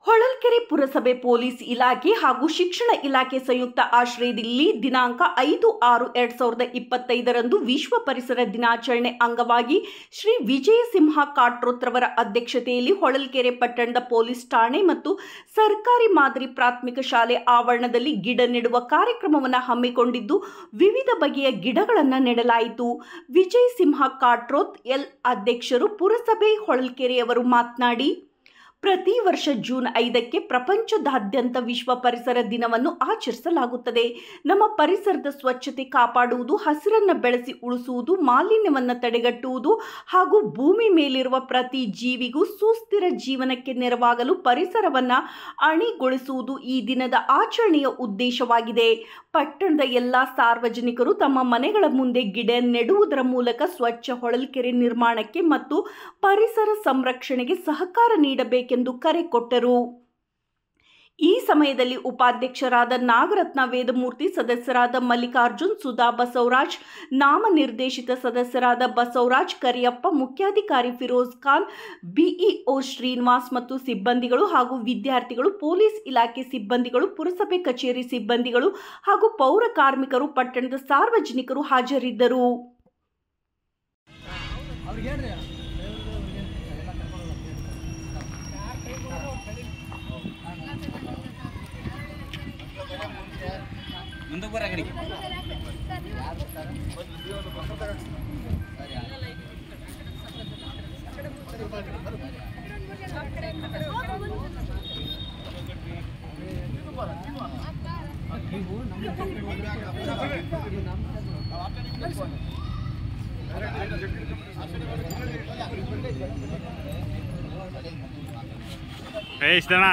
ಹೊಳಲ್ಕೆರೆ ಪುರಸಭೆ ಪೊಲೀಸ್ ಇಲಾಖೆ ಹಾಗೂ ಶಿಕ್ಷಣ ಇಲಾಖೆ ಸಂಯುಕ್ತ ಆಶ್ರಯದಲ್ಲಿ ದಿನಾಂಕ 5/6/2025 ವಿಶ್ವ ಪರಿಸರ ದಿನಾಚರಣೆ ಅಂಗವಾಗಿ ಶ್ರೀ ವಿಜಯಸಿಂಹ ಕಾಟ್ರೋತ್ರವರ ಅಧ್ಯಕ್ಷತೆಯಲ್ಲಿ ಹೊಳಲ್ಕೆರೆ ಪಟ್ಟಣದ ಪೊಲೀಸ್ ಠಾಣೆ ಮತ್ತು ಸರ್ಕಾರಿ ಮಾದರಿ ಪ್ರಾಥಮಿಕ ಶಾಲೆ ಆವರಣದಲ್ಲಿ ಗಿಡ ನೆಡುವ ಕಾರ್ಯಕ್ರಮವನ್ನು ಹಮ್ಮಿಕೊಂಡಿದ್ದು ವಿವಿಧ ಬಗೆಯ ಗಿಡಗಳನ್ನು ನೆಡಲಾಯಿತು. ವಿಜಯಸಿಂಹ ಕಾಟ್ರೋತ್ ಎಲ್ ಅಧ್ಯಕ್ಷರು ಪುರಸಭೆ ಹೊಳಲ್ಕೆರೆಯವರು ಮಾತನಾಡಿ, ಪ್ರತಿ ವರ್ಷ ಜೂನ್ 5ಕ್ಕೆ ಪ್ರಪಂಚದಾದ್ಯಂತ ವಿಶ್ವ ಪರಿಸರ ದಿನವನ್ನು ಆಚರಿಸಲಾಗುತ್ತದೆ. ನಮ್ಮ ಪರಿಸರದ ಸ್ವಚ್ಛತೆ ಕಾಪಾಡುವುದು, ಹಸಿರನ್ನು ಬೆಳೆಸಿ ಉಳಿಸುವುದು, ಮಾಲಿನ್ಯವನ್ನು ತಡೆಗಟ್ಟುವುದು ಹಾಗೂ ಭೂಮಿ ಮೇಲಿರುವ ಪ್ರತಿ ಜೀವಿಗೂ ಸುಸ್ಥಿರ ಜೀವನಕ್ಕೆ ನೆರವಾಗಲು ಪರಿಸರವನ್ನು ಅಣಿಗೊಳಿಸುವುದು ಈ ದಿನದ ಆಚರಣೆಯ ಉದ್ದೇಶವಾಗಿದೆ. ಪಟ್ಟಣದ ಎಲ್ಲ ಸಾರ್ವಜನಿಕರು ತಮ್ಮ ಮನೆಗಳ ಮುಂದೆ ಗಿಡ ನೆಡುವುದರ ಮೂಲಕ ಸ್ವಚ್ಛ ಹೊಳಲ್ಕೆರೆ ನಿರ್ಮಾಣಕ್ಕೆ ಮತ್ತು ಪರಿಸರ ಸಂರಕ್ಷಣೆಗೆ ಸಹಕಾರ ನೀಡಬೇಕೆಂದು ಕರೆ ಕೊಟ್ಟರು. ಈ ಸಮಯದಲ್ಲಿ ಉಪಾಧ್ಯಕ್ಷರಾದ ನಾಗರತ್ನ ವೇದಮೂರ್ತಿ, ಸದಸ್ಯರಾದ ಮಲ್ಲಿಕಾರ್ಜುನ್, ಸುಧಾ ಬಸವರಾಜ್, ನಾಮನಿರ್ದೇಶಿತ ಸದಸ್ಯರಾದ ಬಸವರಾಜ್, ಕರಿಯಪ್ಪ, ಮುಖ್ಯಾಧಿಕಾರಿ ಫಿರೋಜ್ ಖಾನ್, ಬಿಇಒ ಶ್ರೀನಿವಾಸ್ ಮತ್ತು ಸಿಬ್ಬಂದಿಗಳು ಹಾಗೂ ವಿದ್ಯಾರ್ಥಿಗಳು, ಪೊಲೀಸ್ ಇಲಾಖೆ ಸಿಬ್ಬಂದಿಗಳು, ಪುರಸಭೆ ಕಚೇರಿ ಸಿಬ್ಬಂದಿಗಳು ಹಾಗೂ ಪೌರ ಕಾರ್ಮಿಕರು, ಪಟ್ಟಣದ ಸಾರ್ವಜನಿಕರು ಹಾಜರಿದ್ದರು. ಮುಂದಕ್ಕೆ ಬರ ಕಡೆಗೆ ಇಷ್ಟನಾ